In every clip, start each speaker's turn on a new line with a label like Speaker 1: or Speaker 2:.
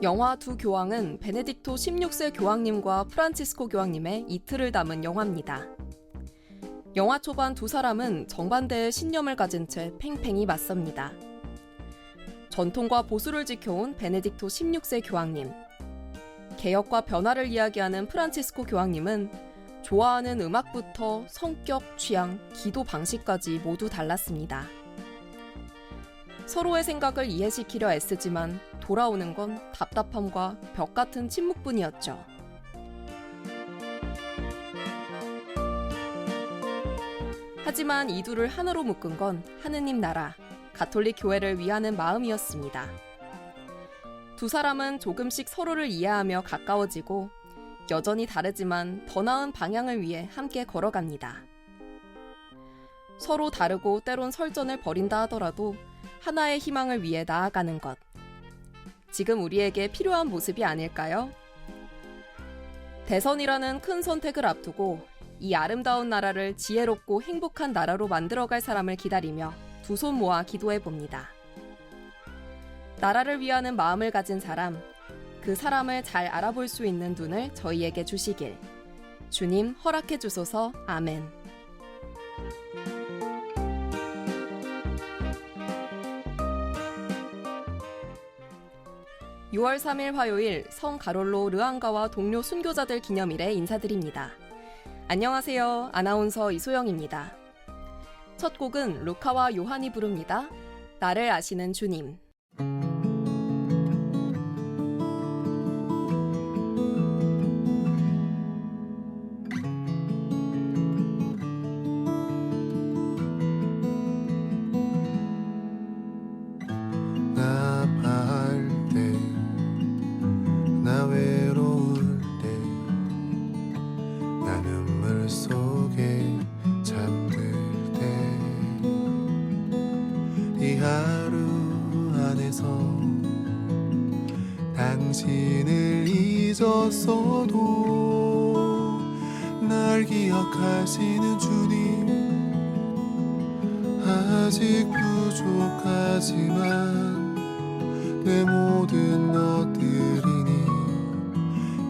Speaker 1: 영화 두 교황은 베네딕토 16세 교황님과 프란치스코 교황님의 이틀을 담은 영화입니다. 영화 초반 두 사람은 정반대의 신념을 가진 채 팽팽히 맞섭니다. 전통과 보수를 지켜온 베네딕토 16세 교황님, 개혁과 변화를 이야기하는 프란치스코 교황님은 좋아하는 음악부터 성격, 취향, 기도 방식까지 모두 달랐습니다. 서로의 생각을 이해시키려 애쓰지만 돌아오는 건 답답함과 벽 같은 침묵뿐이었죠. 하지만 이 둘을 하나로 묶은 건 하느님 나라, 가톨릭 교회를 위하는 마음이었습니다. 두 사람은 조금씩 서로를 이해하며 가까워지고 여전히 다르지만 더 나은 방향을 위해 함께 걸어갑니다. 서로 다르고 때론 설전을 벌인다 하더라도 하나의 희망을 위해 나아가는 것. 지금 우리에게 필요한 모습이 아닐까요? 대선이라는 큰 선택을 앞두고 이 아름다운 나라를 지혜롭고 행복한 나라로 만들어갈 사람을 기다리며 두 손 모아 기도해봅니다. 나라를 위하는 마음을 가진 사람, 그 사람을 잘 알아볼 수 있는 눈을 저희에게 주시길. 주님 허락해 주소서. 아멘. 6월 3일 화요일 성 가롤로 르앙가와 동료 순교자들 기념일에 인사드립니다. 안녕하세요. 아나운서 이소영입니다. 첫 곡은 루카와 요한이 부릅니다. 나를 아시는 주님.
Speaker 2: 당신을 잊었어도 날 기억하시는 주님, 아직 부족하지만 내 모든 것들이니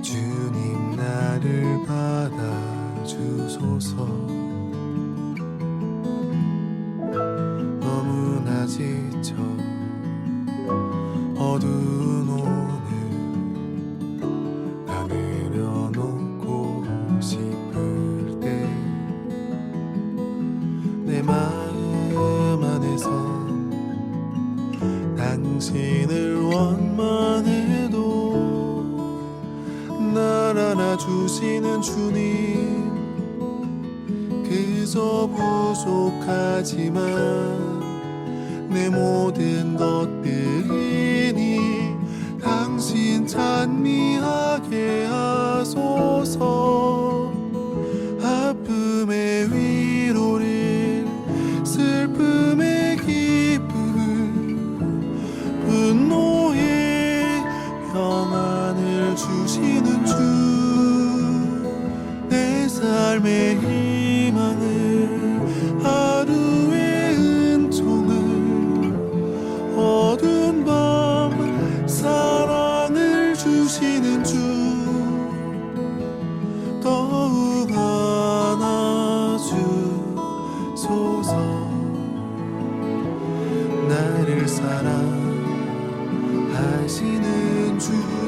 Speaker 2: 주님 나를 받아주소서. 너무나 지쳐 어두운 오늘 다 내려놓고 싶을 때 내 마음 안에서 당신을 원망해도 날 안아주시는 주님, 그저 부족하지만 내 모든 것들이니 당신 찬미하게 하소서. 아픔의 위로를, 슬픔의 기쁨을, 분노의 평안을 주시는 주, 내 삶의 희망을, 하루의 은총을, 어두운 밤 사랑을 주시는 주, 더욱 안아주소서. 나를 사랑하시는 주님,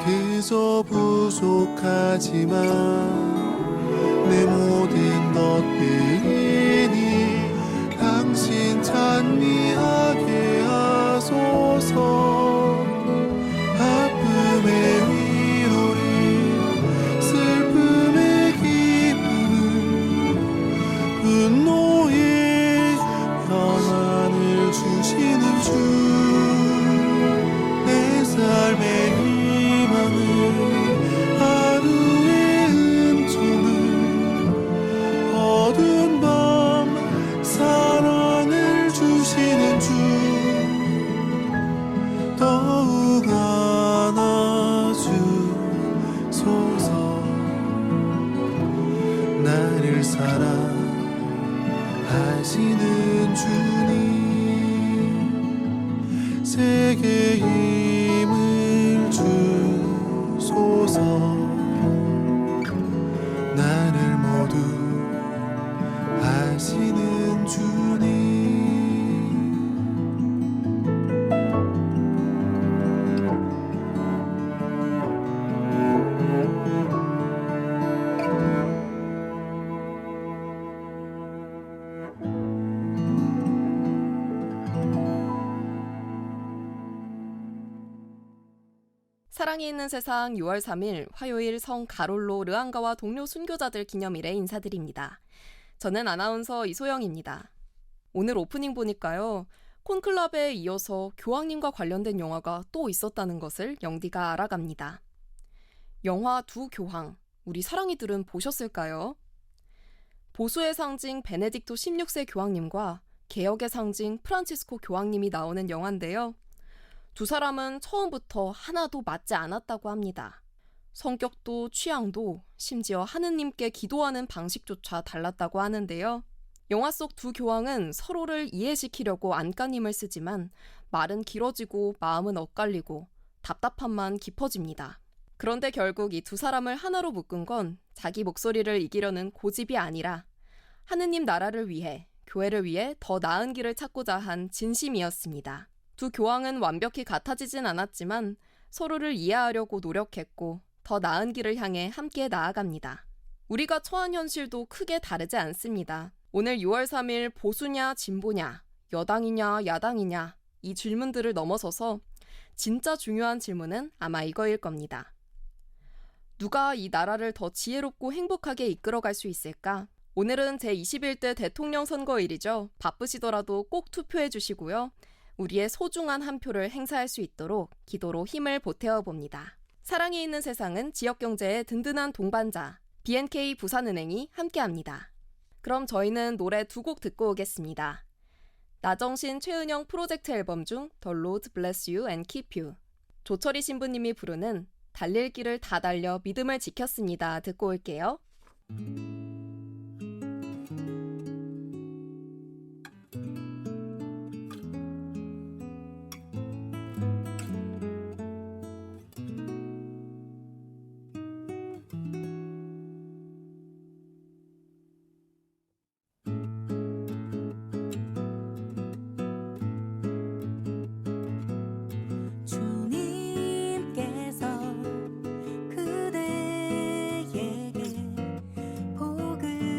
Speaker 2: 그저 부족하지만 내 모든 것들이니 당신 찬미하게 하소서. 아픔의 위로를, 슬픔의 기쁨을, 분노의 하시는 주님 세계에 힘을 주소서 나를 모두 아시는 주님
Speaker 1: 사랑이 있는 세상 6월 3일 화요일 성 가롤로 르앙가와 동료 순교자들 기념일에 인사드립니다. 저는 아나운서 이소영입니다. 오늘 오프닝 보니까요. 콘클라베에 이어서 교황님과 관련된 영화가 또 있었다는 것을 영디가 알아갑니다. 영화 두 교황, 우리 사랑이들은 보셨을까요? 보수의 상징 베네딕토 16세 교황님과 개혁의 상징 프란치스코 교황님이 나오는 영화인데요. 두 사람은 처음부터 하나도 맞지 않았다고 합니다. 성격도 취향도 심지어 하느님께 기도하는 방식조차 달랐다고 하는데요. 영화 속 두 교황은 서로를 이해시키려고 안간힘을 쓰지만 말은 길어지고 마음은 엇갈리고 답답함만 깊어집니다. 그런데 결국 이 두 사람을 하나로 묶은 건 자기 목소리를 이기려는 고집이 아니라 하느님 나라를 위해, 교회를 위해 더 나은 길을 찾고자 한 진심이었습니다. 두 교황은 완벽히 같아지진 않았지만 서로를 이해하려고 노력했고 더 나은 길을 향해 함께 나아갑니다. 우리가 처한 현실도 크게 다르지 않습니다. 오늘 6월 3일 보수냐 진보냐, 여당이냐 야당이냐 이 질문들을 넘어서서 진짜 중요한 질문은 아마 이거일 겁니다. 누가 이 나라를 더 지혜롭고 행복하게 이끌어갈 수 있을까? 오늘은 제21대 대통령 선거일이죠. 바쁘시더라도 꼭 투표해 주시고요. 우리의 소중한 한 표를 행사할 수 있도록 기도로 힘을 보태어 봅니다. 사랑이 있는 세상은 지역경제의 든든한 동반자 BNK 부산은행이 함께합니다. 그럼 저희는 노래 두 곡 듣고 오겠습니다. 나정신 최은영 프로젝트 앨범 중 The Lord Bless You and Keep You, 조철희 신부님이 부르는 달릴 길을 다 달려 믿음을 지켰습니다. 듣고 올게요.
Speaker 3: 주님께서 그대에게 복을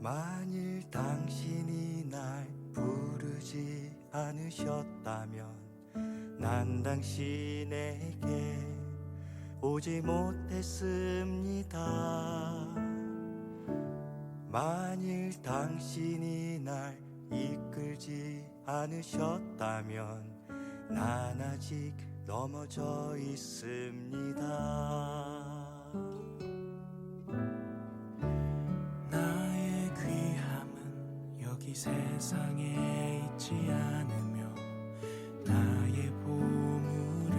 Speaker 3: 만일 당신이 날 부르지 않으셨다면 난 당신에게 오지 못했습니다. 만일 당신이 날 이끌지 않으셨다면 난 아직 넘어져 있습니다.
Speaker 2: 나의 귀함은 여기 세상에 있지 않으며 나의 보물을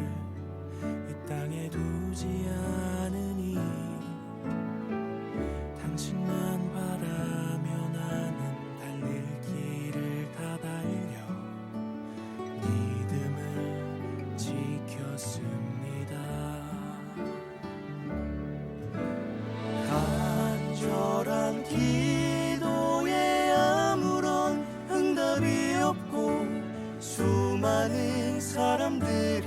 Speaker 2: 이 땅에 두지 않으니 당신만 바라며 나는 달릴 길을 다 달려 믿음을 지켰습니다.
Speaker 3: 간절한 기도에 아무런 응답이 없고 수많은 사람들이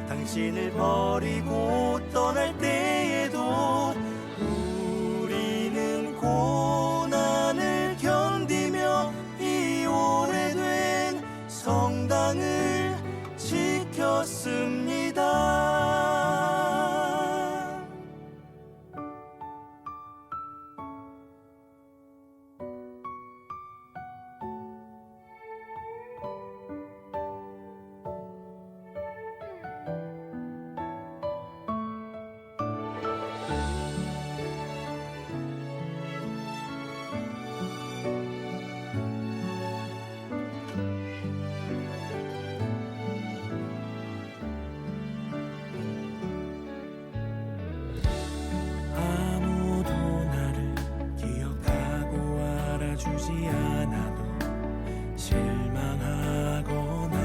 Speaker 3: 당신을 버리고 떠날 때에도 우리는 고난을 견디며 이 오래된 성당을 지켰습니다.
Speaker 2: 아무도 나를 기억하고 알아주지 않아도 실망하거나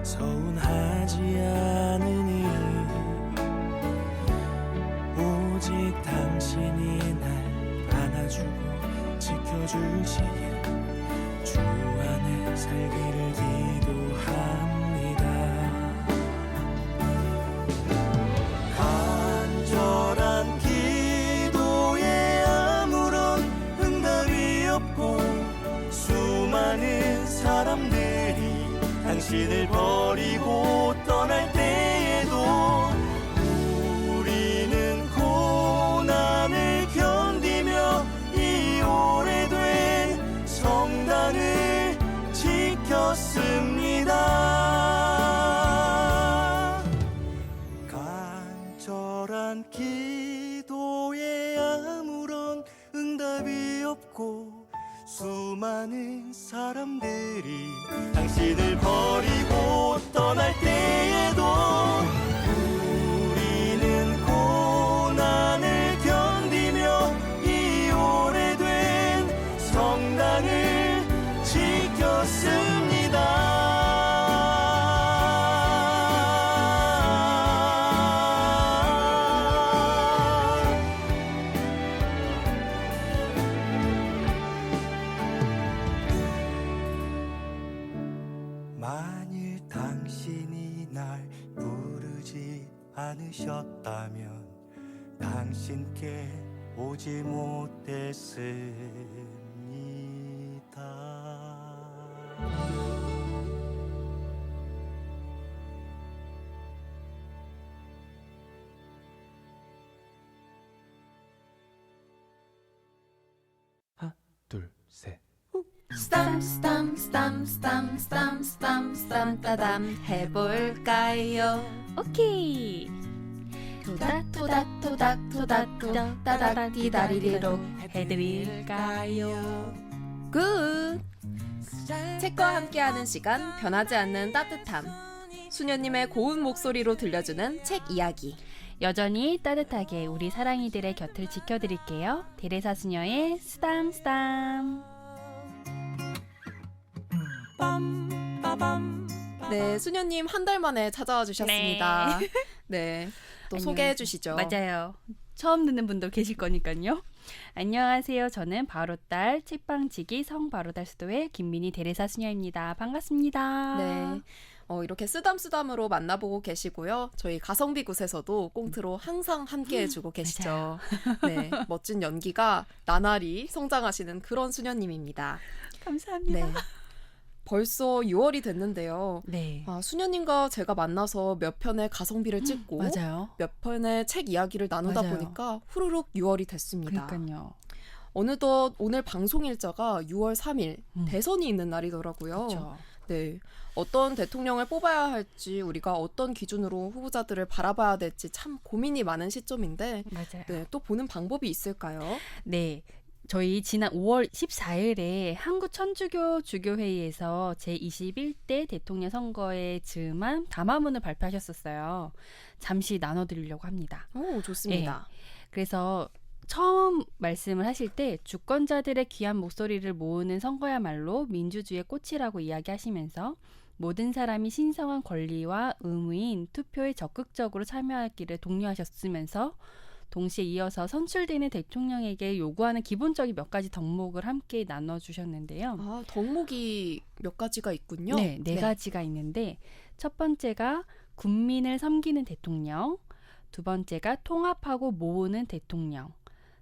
Speaker 2: 서운하지 않으니 오직 당신이 날 안아주고 지켜주시길 주 안에 살기를 기도합니다.
Speaker 3: 간절한 기도에 아무런 응답이 없고 수많은 사람들이 당신을 버리고 떠날 때에도 우리는 고난을 견디며 이 오래된 성당을 지켰습니다. 간절한 기도에 아무런 응답이 없고 수많은 사람들이 당신을 버리고 떠날 때에도 우리는 고난을 견디며 이 오래된 성당을 지켰습니다. 만일 당신이 날 부르지 않으셨다면 당신께 오지 못했습니다.
Speaker 2: 하나 둘 셋.
Speaker 1: 스tam스tam스tam스tam스tam스tam스tam 따담 해볼까요?
Speaker 4: 오케이.
Speaker 1: 토닥토닥토닥토닥토닥 따닥디다리리로
Speaker 4: 해드릴까요?
Speaker 1: 굿! 책과 함께하는 시간, 변하지 않는 따뜻함. 수녀님의 고운 목소리로 들려주는 책 이야기.
Speaker 4: 여전히 따뜻하게 우리 사랑이들의 곁을 지켜드릴게요. 테레사 수녀의 스담스담.
Speaker 1: 네, 수녀님 한 달 만에 찾아와 주셨습니다. 네, 또 소개해 주시죠.
Speaker 4: 맞아요. 처음 듣는 분도 계실 거니까요. 안녕하세요. 저는 바로딸 책방지기 성바로달 수도의 김민희 테레사 수녀입니다. 반갑습니다.
Speaker 1: 네, 이렇게 쓰담쓰담으로 만나보고 계시고요. 저희 가성비 굿에서도 꽁트로 항상 함께 해주고 계시죠. 네, 멋진 연기가 나날이 성장하시는 그런 수녀님입니다.
Speaker 4: 감사합니다.
Speaker 1: 네. 벌써 6월이 됐는데요.
Speaker 4: 네.
Speaker 1: 수녀님과 제가 만나서 몇 편의 가성비를 찍고
Speaker 4: 맞아요.
Speaker 1: 몇 편의 책 이야기를 나누다
Speaker 4: 맞아요.
Speaker 1: 보니까 후루룩 6월이 됐습니다.
Speaker 4: 그러니까요.
Speaker 1: 어느덧 오늘 방송 일자가 6월 3일 대선이 있는 날이더라고요.
Speaker 4: 그렇죠.
Speaker 1: 네, 어떤 대통령을 뽑아야 할지 우리가 어떤 기준으로 후보자들을 바라봐야 될지 참 고민이 많은 시점인데
Speaker 4: 맞아요.
Speaker 1: 네, 또 보는 방법이 있을까요?
Speaker 4: 네. 저희 지난 5월 14일에 한국천주교 주교회의에서 제21대 대통령 선거에 즈음한 담화문을 발표하셨었어요. 잠시 나눠드리려고 합니다.
Speaker 1: 오, 좋습니다.
Speaker 4: 그래서 처음 말씀을 하실 때 주권자들의 귀한 목소리를 모으는 선거야말로 민주주의의 꽃이라고 이야기하시면서 모든 사람이 신성한 권리와 의무인 투표에 적극적으로 참여하기를 독려하셨으면서 동시에 이어서 선출되는 대통령에게 요구하는 기본적인 몇 가지 덕목을 함께 나눠주셨는데요.
Speaker 1: 덕목이 몇 가지가 있군요.
Speaker 4: 네, 네 가지가 있는데 첫 번째가 국민을 섬기는 대통령, 두 번째가 통합하고 모으는 대통령,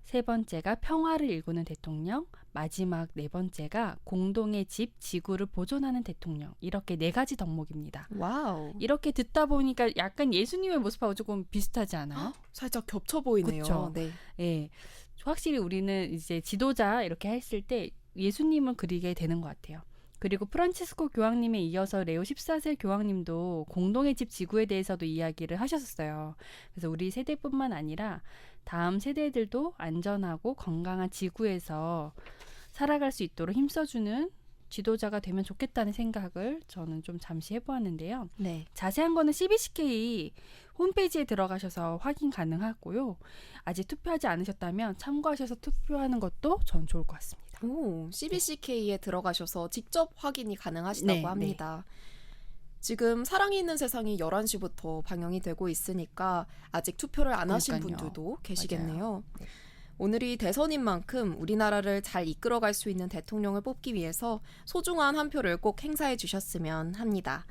Speaker 4: 세 번째가 평화를 일구는 대통령, 마지막 네 번째가 공동의 집, 지구를 보존하는 대통령. 이렇게 네 가지 덕목입니다.
Speaker 1: 와우.
Speaker 4: 이렇게 듣다 보니까 약간 예수님의 모습하고 조금 비슷하지 않아요?
Speaker 1: 살짝 겹쳐 보이네요.
Speaker 4: 그쵸.
Speaker 1: 네.
Speaker 4: 예. 확실히 우리는 이제 지도자 이렇게 했을 때 예수님을 그리게 되는 것 같아요. 그리고 프란치스코 교황님에 이어서 레오 14세 교황님도 공동의 집 지구에 대해서도 이야기를 하셨었어요. 그래서 우리 세대뿐만 아니라 다음 세대들도 안전하고 건강한 지구에서 살아갈 수 있도록 힘써주는 지도자가 되면 좋겠다는 생각을 저는 좀 잠시 해보았는데요.
Speaker 1: 네.
Speaker 4: 자세한 거는 CBCK 홈페이지에 들어가셔서 확인 가능하고요. 아직 투표하지 않으셨다면 참고하셔서 투표하는 것도 전 좋을 것 같습니다.
Speaker 1: 오, CBCK에 들어가셔서 직접 확인이 가능하시다고
Speaker 4: 네,
Speaker 1: 합니다. 지금 사랑이 있는 세상이 11시부터 방영이 되고 있으니까 아직 투표를 안 하신
Speaker 4: 그러니까요.
Speaker 1: 분들도 계시겠네요.
Speaker 4: 네.
Speaker 1: 오늘이 대선인 만큼 우리나라를 잘 이끌어갈 수 있는 대통령을 뽑기 위해서 소중한 한 표를 꼭 행사해 주셨으면 합니다.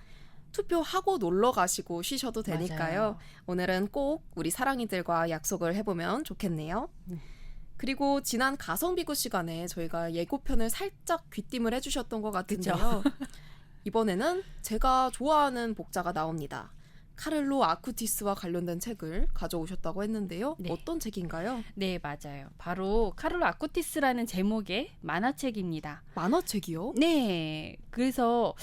Speaker 1: 투표하고 놀러 가시고 쉬셔도 되니까요.
Speaker 4: 맞아요.
Speaker 1: 오늘은 꼭 우리 사랑이들과 약속을 해보면 좋겠네요. 그리고 지난 가성비구 시간에 저희가 예고편을 살짝 귀띔을 해주셨던 것 같은데요. 이번에는 제가 좋아하는 복자가 나옵니다. 카를로 아쿠티스와 관련된 책을 가져오셨다고 했는데요.
Speaker 4: 네.
Speaker 1: 어떤 책인가요?
Speaker 4: 네, 맞아요. 바로 카를로 아쿠티스라는 제목의 만화책입니다.
Speaker 1: 만화책이요?
Speaker 4: 네, 그래서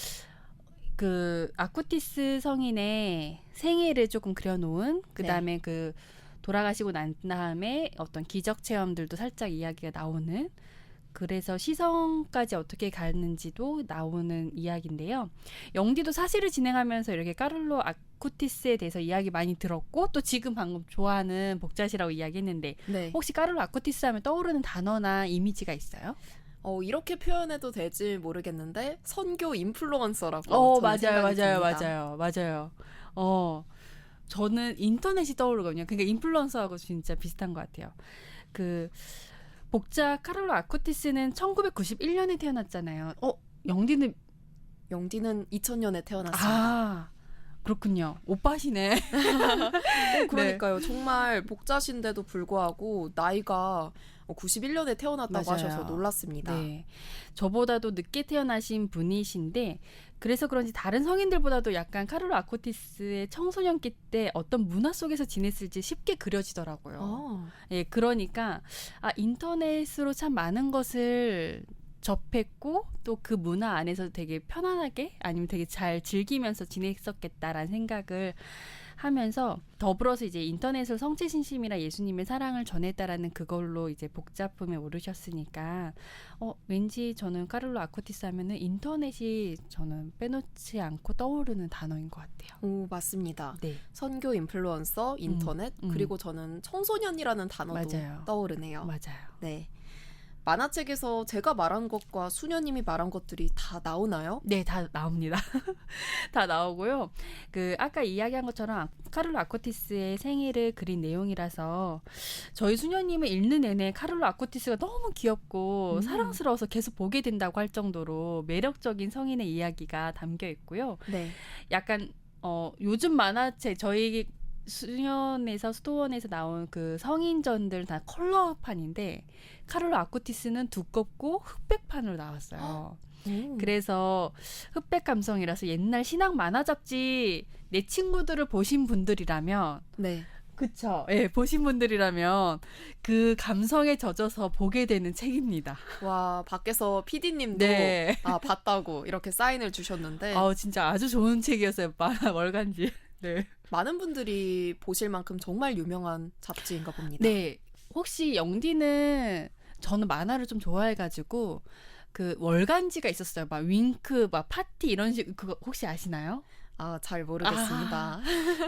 Speaker 4: 그 아쿠티스 성인의 생애를 조금 그려놓은 그다음에 그 돌아가시고 난 다음에 어떤 기적 체험들도 살짝 이야기가 나오는, 그래서 시성까지 어떻게 갔는지도 나오는 이야기인데요. 영디도 사실을 진행하면서 이렇게 카를로 아쿠티스에 대해서 이야기 많이 들었고 또 지금 방금 좋아하는 복자시라고 이야기했는데
Speaker 1: 네.
Speaker 4: 혹시 카를로 아쿠티스 하면 떠오르는 단어나 이미지가 있어요?
Speaker 1: 이렇게 표현해도 될지 모르겠는데 선교 인플루언서라고 저는 생각이 듭니다.
Speaker 4: 맞아요. 저는 인터넷이 떠오르거든요. 그러니까 인플루언서하고 진짜 비슷한 것 같아요. 그 복자 카를로 아쿠티스는 1991년에 태어났잖아요. 영디는
Speaker 1: 2000년에 태어났습니다.
Speaker 4: 아, 그렇군요. 오빠시네.
Speaker 1: 그러니까요. 정말 복자신데도 불구하고 나이가 91년에 태어났다고
Speaker 4: 맞아요.
Speaker 1: 하셔서 놀랐습니다.
Speaker 4: 네. 저보다도 늦게 태어나신 분이신데 그래서 그런지 다른 성인들보다도 약간 카를로 아쿠티스의 청소년기 때 어떤 문화 속에서 지냈을지 쉽게 그려지더라고요. 예, 그러니까 인터넷으로 참 많은 것을 접했고 또 그 문화 안에서 되게 편안하게 아니면 되게 잘 즐기면서 지냈었겠다라는 생각을 하면서 더불어서 이제 인터넷을 성체신심이라 예수님의 사랑을 전했다라는 그걸로 이제 복자품에 오르셨으니까 왠지 저는 카를로 아쿠티스 하면은 인터넷이 저는 빼놓지 않고 떠오르는 단어인 것 같아요.
Speaker 1: 오, 맞습니다.
Speaker 4: 네.
Speaker 1: 선교 인플루언서, 인터넷, 그리고 저는 청소년이라는 단어도
Speaker 4: 맞아요.
Speaker 1: 떠오르네요.
Speaker 4: 맞아요.
Speaker 1: 네. 만화책에서 제가 말한 것과 수녀님이 말한 것들이 다 나오나요?
Speaker 4: 네, 다 나옵니다. 다 나오고요. 그 아까 이야기한 것처럼 카를로 아쿠티스의 생애를 그린 내용이라서 저희 수녀님은 읽는 내내 카를로 아쿠티스가 너무 귀엽고 사랑스러워서 계속 보게 된다고 할 정도로 매력적인 성인의 이야기가 담겨 있고요.
Speaker 1: 네.
Speaker 4: 약간 요즘 만화책 저희 수련에서 수도원에서 나온 그 성인전들 다 컬러판인데 카를로 아쿠티스는 두껍고 흑백판으로 나왔어요. 그래서 흑백 감성이라서 옛날 신학 만화 잡지 내 친구들을 보신 분들이라면
Speaker 1: 네.
Speaker 4: 그쵸. 예, 보신 분들이라면 그 감성에 젖어서 보게 되는 책입니다.
Speaker 1: 와, 밖에서 PD님도
Speaker 4: 네.
Speaker 1: 봤다고 이렇게 사인을 주셨는데
Speaker 4: 진짜 아주 좋은 책이었어요. 월간지. 네.
Speaker 1: 많은 분들이 보실 만큼 정말 유명한 잡지인가 봅니다.
Speaker 4: 네. 혹시 영디는 저는 만화를 좀 좋아해가지고 그 월간지가 있었어요. 막 윙크, 막 파티 이런 식 그거 혹시 아시나요?
Speaker 1: 잘 모르겠습니다.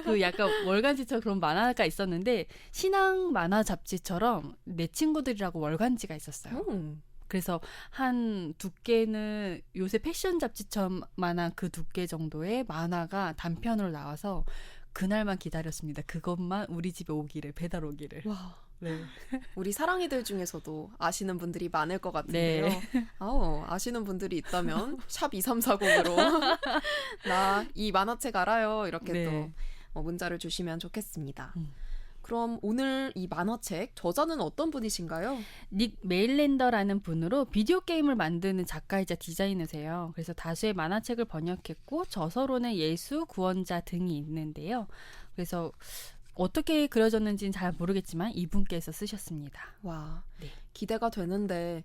Speaker 4: 그 약간 월간지처럼 그런 만화가 있었는데 신앙 만화 잡지처럼 내 친구들이라고 월간지가 있었어요. 그래서 한 두께는 요새 패션 잡지처럼만한 그 두께 정도의 만화가 단편으로 나와서 그날만 기다렸습니다. 그것만 우리 집에 오기를, 배달 오기를.
Speaker 1: 와.
Speaker 4: 네.
Speaker 1: 우리 사랑이들 중에서도 아시는 분들이 많을 것 같은데요.
Speaker 4: 네.
Speaker 1: 아시는 분들이 있다면 샵 2340으로 나 이 만화책 알아요. 이렇게
Speaker 4: 네.
Speaker 1: 또 문자를 주시면 좋겠습니다. 그럼 오늘 이 만화책 저자는 어떤 분이신가요?
Speaker 4: 닉 메일랜더라는 분으로 비디오 게임을 만드는 작가이자 디자이너세요. 그래서 다수의 만화책을 번역했고 저서로는 예수, 구원자 등이 있는데요. 그래서 어떻게 그려졌는지는 잘 모르겠지만 이분께서 쓰셨습니다.
Speaker 1: 와,
Speaker 4: 네.
Speaker 1: 기대가 되는데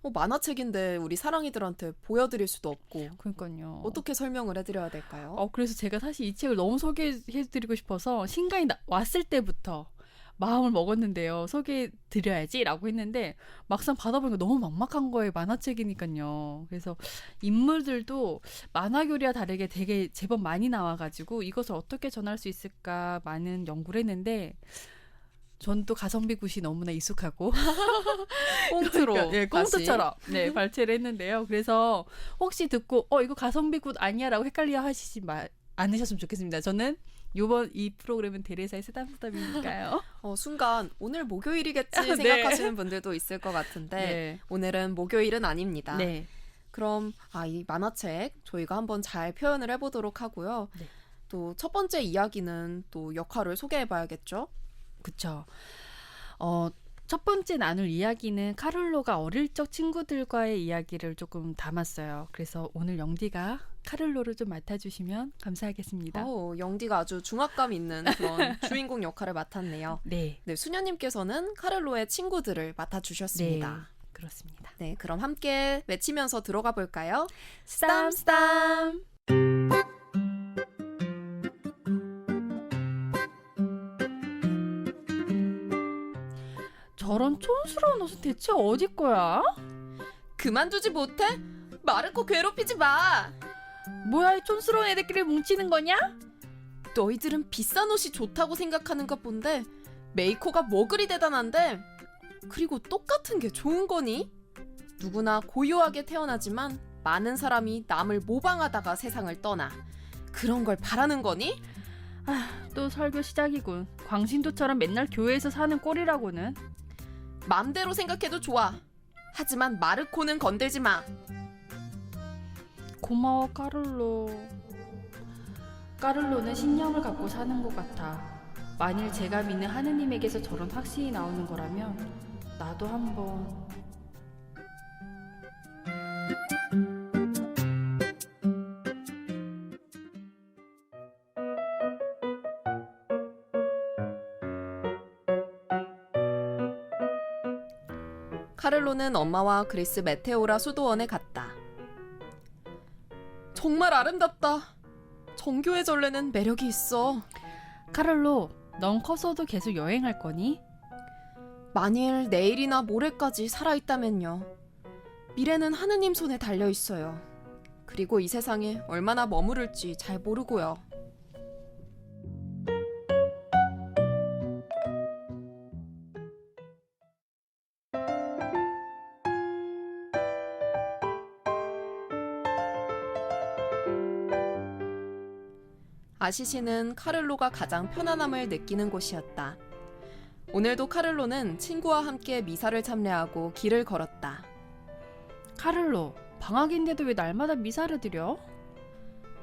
Speaker 1: 만화책인데 우리 사랑이들한테 보여드릴 수도 없고
Speaker 4: 그러니까요.
Speaker 1: 어떻게 설명을 해드려야 될까요?
Speaker 4: 그래서 제가 사실 이 책을 너무 소개해드리고 싶어서 신간이 왔을 때부터 마음을 먹었는데요. 소개해드려야지라고 했는데 막상 받아보니까 너무 막막한 거예요. 만화책이니까요. 그래서 인물들도 만화교리와 다르게 되게 제법 많이 나와가지고 이것을 어떻게 전할 수 있을까 많은 연구를 했는데 전 또 가성비 굿이 너무나 익숙하고
Speaker 1: 꽁트로
Speaker 4: 네, 꽁트처럼 네, 발췌를 했는데요. 그래서 혹시 듣고 이거 가성비 굿 아니야라고 헷갈려 하시지 않으셨으면 좋겠습니다. 저는 이번 이 프로그램은 대레사의 세담수담이니까요.
Speaker 1: 순간 오늘 목요일이겠지
Speaker 4: 네.
Speaker 1: 생각하시는 분들도 있을 것 같은데
Speaker 4: 네.
Speaker 1: 오늘은 목요일은 아닙니다.
Speaker 4: 네.
Speaker 1: 그럼 이 만화책 저희가 한번 잘 표현을 해보도록 하고요.
Speaker 4: 네.
Speaker 1: 또 첫 번째 이야기는 또 역할을 소개해봐야겠죠?
Speaker 4: 그쵸. 첫 번째 나눌 이야기는 카를로가 어릴 적 친구들과의 이야기를 조금 담았어요. 그래서 오늘 영디가 카를로를 좀 맡아주시면 감사하겠습니다.
Speaker 1: 영디가 아주 중압감 있는 그런 주인공 역할을 맡았네요.
Speaker 4: 네.
Speaker 1: 네, 수녀님께서는 카를로의 친구들을 맡아주셨습니다.
Speaker 4: 네, 그렇습니다.
Speaker 1: 네, 그럼 함께 외치면서 들어가 볼까요?
Speaker 4: 스담스담! 저런 촌스러운 옷은 대체 어디 거야?
Speaker 1: 그만두지 못해? 마르코 괴롭히지 마!
Speaker 4: 뭐야, 이 촌스러운 애들끼리 뭉치는 거냐?
Speaker 1: 너희들은 비싼 옷이 좋다고 생각하는가 본데 메이커가 뭐 그리 대단한데? 그리고 똑같은 게 좋은 거니? 누구나 고요하게 태어나지만 많은 사람이 남을 모방하다가 세상을 떠나. 그런 걸 바라는 거니?
Speaker 4: 또 설교 시작이군. 광신도처럼 맨날 교회에서 사는 꼴이라고는.
Speaker 1: 맘대로 생각해도 좋아. 하지만 마르코는 건들지 마.
Speaker 4: 고마워, 카를로. 카를로는 신념을 갖고 사는 것 같아. 만일 제가 믿는 하느님에게서 저런 확신이 나오는 거라면 나도 한번...
Speaker 1: 카를로는 엄마와 그리스 메테오라 수도원에 갔다. 정말 아름답다. 정교의 전례는 매력이 있어.
Speaker 4: 카를로, 넌 커서도 계속 여행할 거니?
Speaker 1: 만일 내일이나 모레까지 살아있다면요. 미래는 하느님 손에 달려 있어요. 그리고 이 세상에 얼마나 머무를지 잘 모르고요. 아시시는 카를로가 가장 편안함을 느끼는 곳이었다. 오늘도 카를로는 친구와 함께 미사를 참례하고 길을 걸었다.
Speaker 4: 카를로, 방학인데도 왜 날마다 미사를 드려?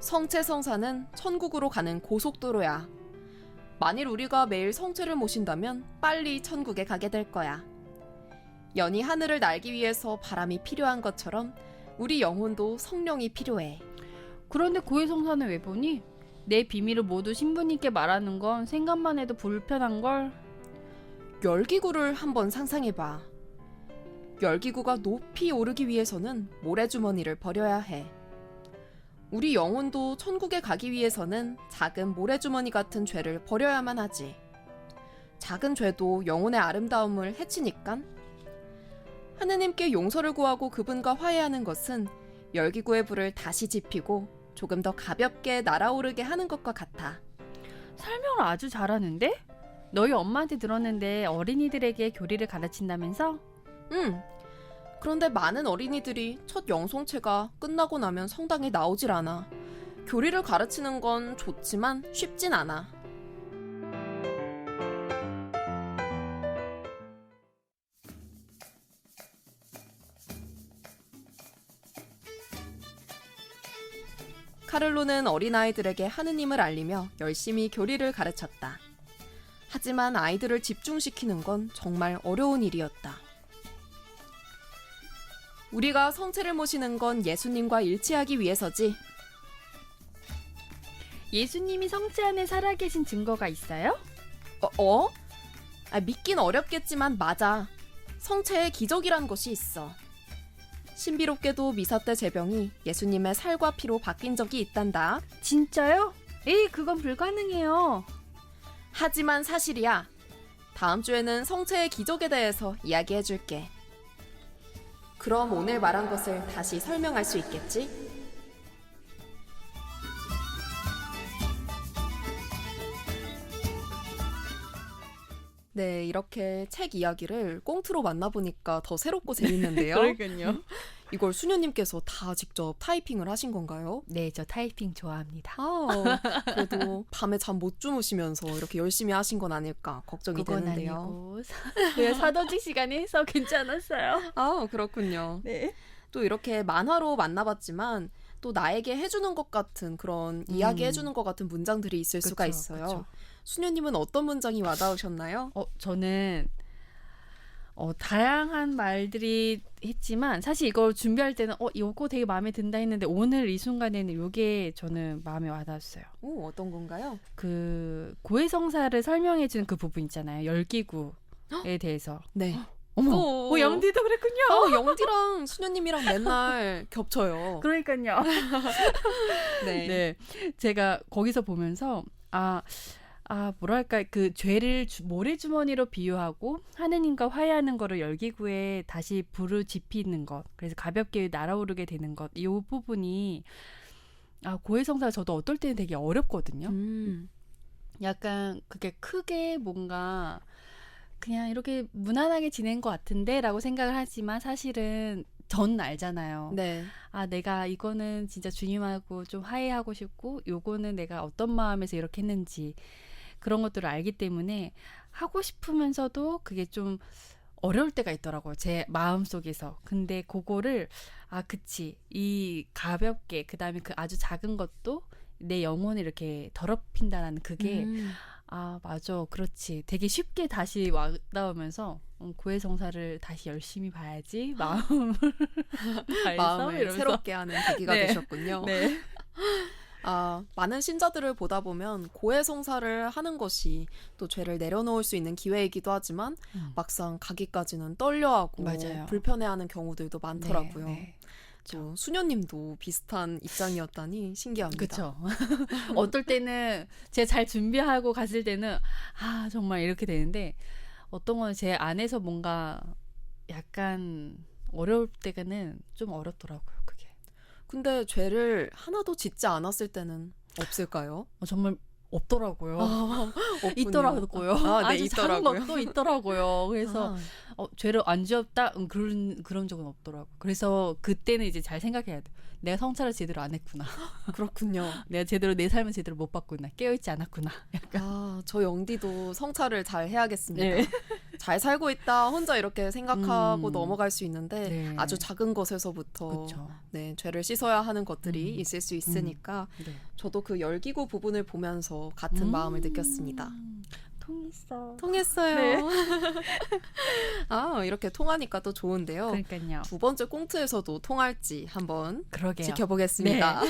Speaker 1: 성체성사는 천국으로 가는 고속도로야. 만일 우리가 매일 성체를 모신다면 빨리 천국에 가게 될 거야. 연이 하늘을 날기 위해서 바람이 필요한 것처럼 우리 영혼도 성령이 필요해.
Speaker 4: 그런데 고해성사는 왜 보니? 내 비밀을 모두 신부님께 말하는 건 생각만 해도 불편한걸.
Speaker 1: 열기구를 한번 상상해봐. 열기구가 높이 오르기 위해서는 모래주머니를 버려야 해. 우리 영혼도 천국에 가기 위해서는 작은 모래주머니 같은 죄를 버려야만 하지. 작은 죄도 영혼의 아름다움을 해치니깐. 하느님께 용서를 구하고 그분과 화해하는 것은 열기구의 불을 다시 지피고 조금 더 가볍게 날아오르게 하는 것과 같아.
Speaker 4: 설명을 아주 잘하는데? 너희 엄마한테 들었는데 어린이들에게 교리를 가르친다면서?
Speaker 1: 응. 그런데 많은 어린이들이 첫 영송체가 끝나고 나면 성당에 나오질 않아. 교리를 가르치는 건 좋지만 쉽진 않아. 카를로는 어린아이들에게 하느님을 알리며 열심히 교리를 가르쳤다. 하지만 아이들을 집중시키는 건 정말 어려운 일이었다. 우리가 성체를 모시는 건 예수님과 일치하기 위해서지.
Speaker 4: 예수님이 성체 안에 살아계신 증거가 있어요?
Speaker 1: 믿긴 어렵겠지만 맞아. 성체에 기적이란 것이 있어. 신비롭게도 미사 때 제병이 예수님의 살과 피로 바뀐 적이 있단다.
Speaker 4: 진짜요? 에이, 그건 불가능해요.
Speaker 1: 하지만 사실이야. 다음 주에는 성체의 기적에 대해서 이야기해줄게. 그럼 오늘 말한 것을 다시 설명할 수 있겠지? 네, 이렇게 책 이야기를 꽁트로 만나보니까 더 새롭고 재밌는데요.
Speaker 4: 그러니까요.
Speaker 1: 이걸 수녀님께서 다 직접 타이핑을 하신 건가요?
Speaker 4: 네, 저 타이핑 좋아합니다.
Speaker 1: 그래도 밤에 잠 못 주무시면서 이렇게 열심히 하신 건 아닐까 걱정이
Speaker 4: 그건
Speaker 1: 되는데요.
Speaker 4: 아니고 네, 사도직 시간에 해서 괜찮았어요.
Speaker 1: 그렇군요.
Speaker 4: 네.
Speaker 1: 또 이렇게 만화로 만나봤지만 또 나에게 해주는 것 같은 그런 이야기 해주는 것 같은 문장들이 있을 수가 있어요.
Speaker 4: 그쵸.
Speaker 1: 수녀님은 어떤 문장이 와닿으셨나요?
Speaker 4: 저는 다양한 말들이 했지만 사실 이걸 준비할 때는 이거 되게 마음에 든다 했는데 오늘 이 순간에는 이게 저는 마음에 와닿았어요.
Speaker 1: 어떤 건가요?
Speaker 4: 그 고해성사를 설명해주는 그 부분 있잖아요. 열기구에 대해서.
Speaker 1: 네.
Speaker 4: 어머, 영디도 그랬군요.
Speaker 1: 영디랑 수녀님이랑 맨날 겹쳐요.
Speaker 4: 그러니까요.
Speaker 1: 네.
Speaker 4: 네, 제가 거기서 보면서 뭐랄까 그 죄를 모래주머니로 비유하고 하느님과 화해하는 거를 열기구에 다시 불을 지피는 것, 그래서 가볍게 날아오르게 되는 것, 이 부분이 고해성사가 저도 어떨 때는 되게 어렵거든요. 약간 그게 크게 뭔가 그냥 이렇게 무난하게 지낸 것 같은데 라고 생각을 하지만 사실은 전 알잖아요.
Speaker 1: 네.
Speaker 4: 내가 이거는 진짜 주님하고 좀 화해하고 싶고 요거는 내가 어떤 마음에서 이렇게 했는지 그런 것들을 알기 때문에 하고 싶으면서도 그게 좀 어려울 때가 있더라고요. 제 마음속에서. 근데 그거를 그치. 이 가볍게 그다음에 그 아주 작은 것도 내 영혼을 이렇게 더럽힌다는 그게 맞아. 그렇지. 되게 쉽게 다시 와닿으면서 고해성사를 다시 열심히 봐야지. 마음을
Speaker 1: 마음을 새롭게 하는 계기가
Speaker 4: 네.
Speaker 1: 되셨군요.
Speaker 4: 네.
Speaker 1: 많은 신자들을 보다 보면 고해성사를 하는 것이 또 죄를 내려놓을 수 있는 기회이기도 하지만 막상 가기까지는 떨려하고
Speaker 4: 맞아요.
Speaker 1: 불편해하는 경우들도 많더라고요.
Speaker 4: 네.
Speaker 1: 또 수녀님도 비슷한 입장이었다니 신기합니다.
Speaker 4: 그렇죠. 어떨 때는 제가 잘 준비하고 갔을 때는 정말 이렇게 되는데 어떤 건 제 안에서 뭔가 약간 어려울 때는 좀 어렵더라고요. 그게.
Speaker 1: 근데 죄를 하나도 짓지 않았을 때는 없을까요?
Speaker 4: 정말 없더라고요.
Speaker 1: 없군요.
Speaker 4: 있더라고요.
Speaker 1: 네,
Speaker 4: 아주 작은
Speaker 1: 있더라고요.
Speaker 4: 것도 있더라고요. 그래서 죄를 안 지었다? 그런 적은 없더라고요. 그래서 그때는 이제 잘 생각해야 돼요. 내가 성찰을 제대로 안 했구나.
Speaker 1: 그렇군요.
Speaker 4: 내가 제대로 내 삶을 제대로 못 봤구나. 깨어있지 않았구나.
Speaker 1: 저 영디도 성찰을 잘 해야겠습니다.
Speaker 4: 네.
Speaker 1: 잘 살고 있다 혼자 이렇게 생각하고
Speaker 4: 음.
Speaker 1: 넘어갈 수 있는데
Speaker 4: 네.
Speaker 1: 아주 작은 것에서부터
Speaker 4: 그쵸.
Speaker 1: 네, 죄를 씻어야 하는 것들이
Speaker 4: 음.
Speaker 1: 있을 수 있으니까
Speaker 4: 네.
Speaker 1: 저도 그 열기구 부분을 보면서 같은 마음을 느꼈습니다.
Speaker 4: 통했어.
Speaker 1: 통했어요.
Speaker 4: 네.
Speaker 1: 이렇게 통하니까 또 좋은데요.
Speaker 4: 그러니까요.
Speaker 1: 두 번째 꽁트에서도 통할지 한번
Speaker 4: 그러게요.
Speaker 1: 지켜보겠습니다.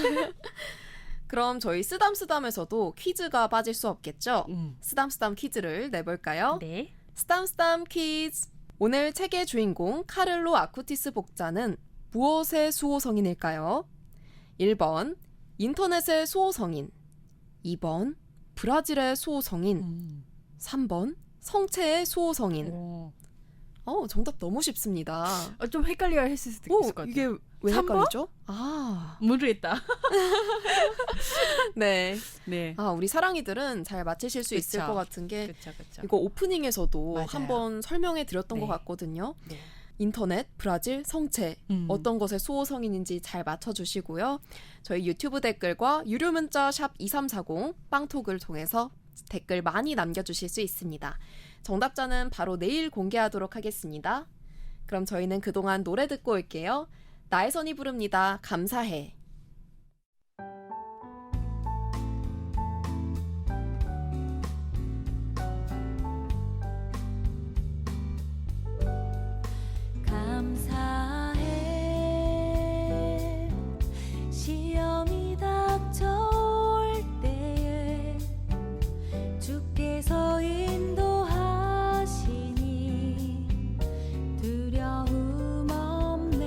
Speaker 1: 그럼 저희 쓰담쓰담에서도 퀴즈가 빠질 수 없겠죠? 쓰담쓰담 퀴즈를 내볼까요?
Speaker 4: 네.
Speaker 1: 쓰담쓰담 퀴즈. 오늘 책의 주인공 카를로 아쿠티스 복자는 무엇의 수호성인일까요? 1번 인터넷의 수호성인, 2번 브라질의 수호성인, 3번 성체의 수호성인. 정답 너무 쉽습니다.
Speaker 4: 좀 헷갈려 했을 수도 있을 것 같아요.
Speaker 1: 이게 왜
Speaker 4: 3번?
Speaker 1: 헷갈리죠?
Speaker 4: 모르겠다.
Speaker 1: 네.
Speaker 4: 네.
Speaker 1: 우리 사랑이들은 잘 맞히실 수 있을
Speaker 4: 그쵸.
Speaker 1: 것 같은 게
Speaker 4: 그쵸.
Speaker 1: 이거 오프닝에서도
Speaker 4: 맞아요.
Speaker 1: 한번 설명해 드렸던
Speaker 4: 네.
Speaker 1: 것 같거든요.
Speaker 4: 네.
Speaker 1: 인터넷, 브라질, 성체 어떤 것의 수호성인인지 잘 맞춰주시고요. 저희 유튜브 댓글과 유료 문자 샵 2340 빵톡을 통해서 댓글 많이 남겨주실 수 있습니다. 정답자는 바로 내일 공개하도록 하겠습니다. 그럼 저희는 그동안 노래 듣고 올게요. 나혜선이 부릅니다. 감사해.
Speaker 5: 감사해 시험이 닥쳐올 때에 주께서 인도하시니 두려움 없네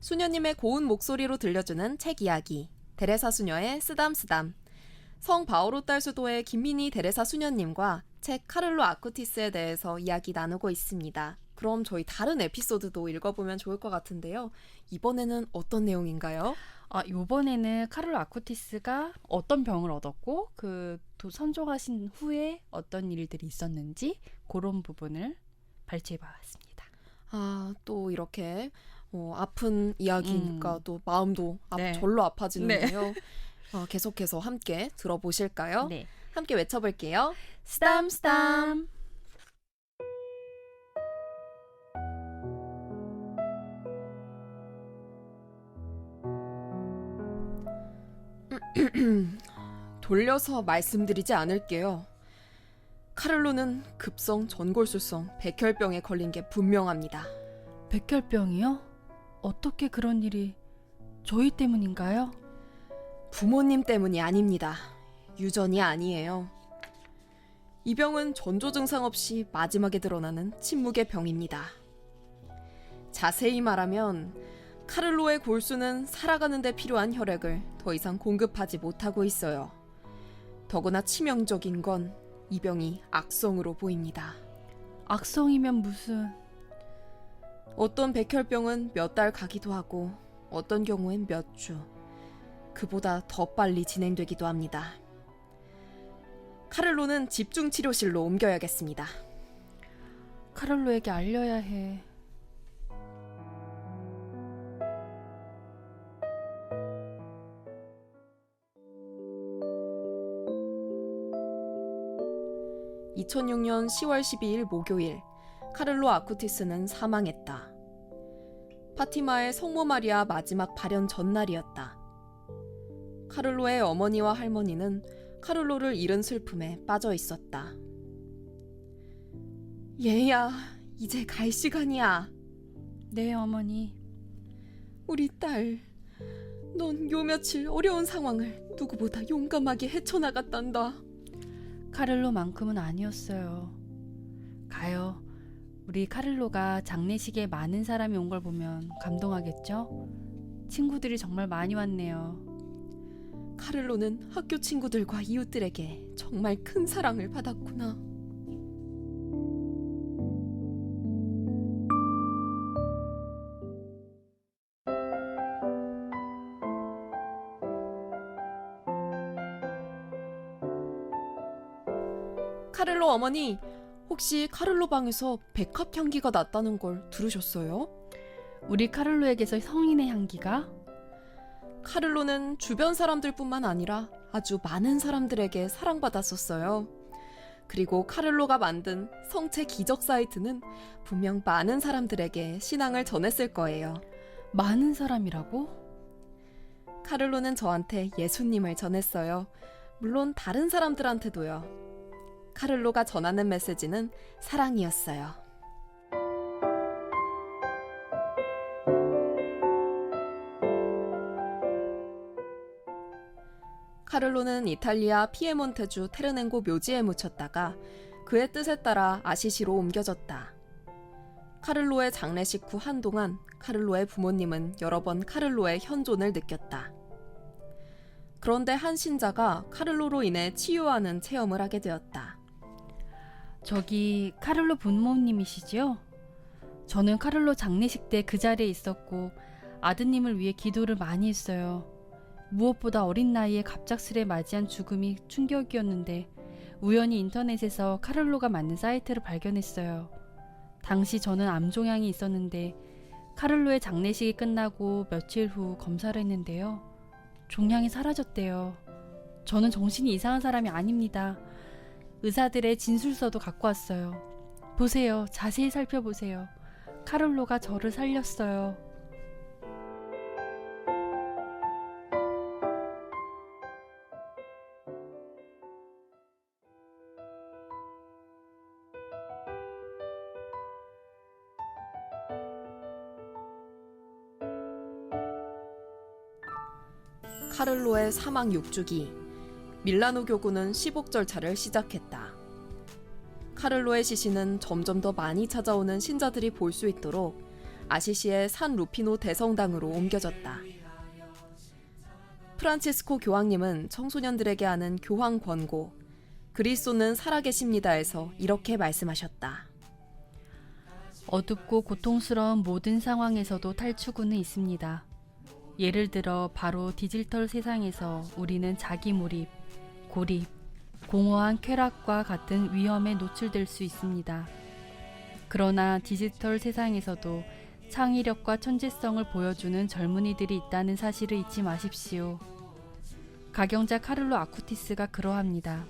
Speaker 1: 수녀님의 고운 목소리로 들려주는 책 이야기. 데레사 수녀의 쓰담쓰담. 성 바오로 딸 수도의 김민희 데레사 수녀님과 책 카를로 아쿠티스에 대해서 이야기 나누고 있습니다. 그럼 저희 다른 에피소드도 읽어보면 좋을 것 같은데요. 이번에는 어떤 내용인가요?
Speaker 4: 요번에는 카를로 아쿠티스가 어떤 병을 얻었고 선종하신 후에 어떤 일들이 있었는지 그런 부분을 발췌해봤습니다.
Speaker 1: 또 이렇게 아픈 이야기니까 또 마음도
Speaker 4: 네.
Speaker 1: 절로 아파지는데요. 계속해서 함께 들어보실까요?
Speaker 4: 네.
Speaker 1: 함께 외쳐볼게요.
Speaker 4: 쓰담쓰담.
Speaker 1: 돌려서 말씀드리지 않을게요. 카를로는 급성 전골수성 백혈병에 걸린 게 분명합니다.
Speaker 4: 백혈병이요? 어떻게 그런 일이 저희 때문인가요?
Speaker 1: 부모님 때문이 아닙니다. 유전이 아니에요. 이 병은 전조 증상 없이 마지막에 드러나는 침묵의 병입니다. 자세히 말하면 카를로의 골수는 살아가는 데 필요한 혈액을 더 이상 공급하지 못하고 있어요. 더구나 치명적인 건 이 병이 악성으로 보입니다.
Speaker 4: 악성이면 무슨...
Speaker 1: 어떤 백혈병은 몇 달 가기도 하고 어떤 경우엔 몇 주, 그보다 더 빨리 진행되기도 합니다. 카를로는 집중치료실로 옮겨야겠습니다.
Speaker 4: 카를로에게 알려야 해.
Speaker 1: (2006년 10월 12일) 목요일, 카를로 아쿠티스는 사망했다. 파티마의 성모 마리아 마지막 발현 전날이었다. 카를로의 어머니와 할머니는 카를로를 잃은 슬픔에 빠져 있었다. 얘야, 이제 갈 시간이야.
Speaker 4: 네, 어머니.
Speaker 1: 우리 딸, 넌 요 며칠 어려운 상황을 누구보다 용감하게 헤쳐나갔단다.
Speaker 4: 카를로만큼은 아니었어요. 가요. 우리 카를로가 장례식에 많은 사람이 온 걸 보면 감동하겠죠? 친구들이 정말 많이 왔네요.
Speaker 1: 카를로는 학교 친구들과 이웃들에게 정말 큰 사랑을 받았구나. 카를로 어머니, 혹시 카를로 방에서 백합 향기가 났다는 걸 들으셨어요?
Speaker 4: 우리 카를로에게서 성인의 향기가?
Speaker 1: 카를로는 주변 사람들뿐만 아니라 아주 많은 사람들에게 사랑받았었어요. 그리고 카를로가 만든 성체 기적 사이트는 분명 많은 사람들에게 신앙을 전했을 거예요.
Speaker 4: 많은 사람이라고?
Speaker 1: 카를로는 저한테 예수님을 전했어요. 물론 다른 사람들한테도요. 카를로가 전하는 메시지는 사랑이었어요. 카를로는 이탈리아 피에몬테주 테르넨고 묘지에 묻혔다가 그의 뜻에 따라 아시시로 옮겨졌다. 카를로의 장례식 후 한동안 카를로의 부모님은 여러 번 카를로의 현존을 느꼈다. 그런데 한 신자가 카를로로 인해 치유하는 체험을 하게 되었다.
Speaker 4: 저기 카를로 부모님이시지요? 저는 카를로 장례식 때 그 자리에 있었고 아드님을 위해 기도를 많이 했어요. 무엇보다 어린 나이에 갑작스레 맞이한 죽음이 충격이었는데 우연히 인터넷에서 카를로가 만든 사이트를 발견했어요. 당시 저는 암종양이 있었는데 카를로의 장례식이 끝나고 며칠 후 검사를 했는데요. 종양이 사라졌대요. 저는 정신이 이상한 사람이 아닙니다. 의사들의 진술서도 갖고 왔어요. 보세요. 자세히 살펴보세요. 카를로가 저를 살렸어요.
Speaker 1: 카를로의 사망 6주기, 밀라노 교구는 시복 절차를 시작했다. 카를로의 시신은 점점 더 많이 찾아오는 신자들이 볼 수 있도록 아시시의 산 루피노 대성당으로 옮겨졌다. 프란치스코 교황님은 청소년들에게 하는 교황 권고, 그리스도는 살아계십니다에서 이렇게 말씀하셨다.
Speaker 4: 어둡고 고통스러운 모든 상황에서도 탈출구는 있습니다. 예를 들어 바로 디지털 세상에서 우리는 자기 몰입, 고립, 공허한 쾌락과 같은 위험에 노출될 수 있습니다. 그러나 디지털 세상에서도 창의력과 천재성을 보여주는 젊은이들이 있다는 사실을 잊지 마십시오. 가경자 카를로 아쿠티스가 그러합니다.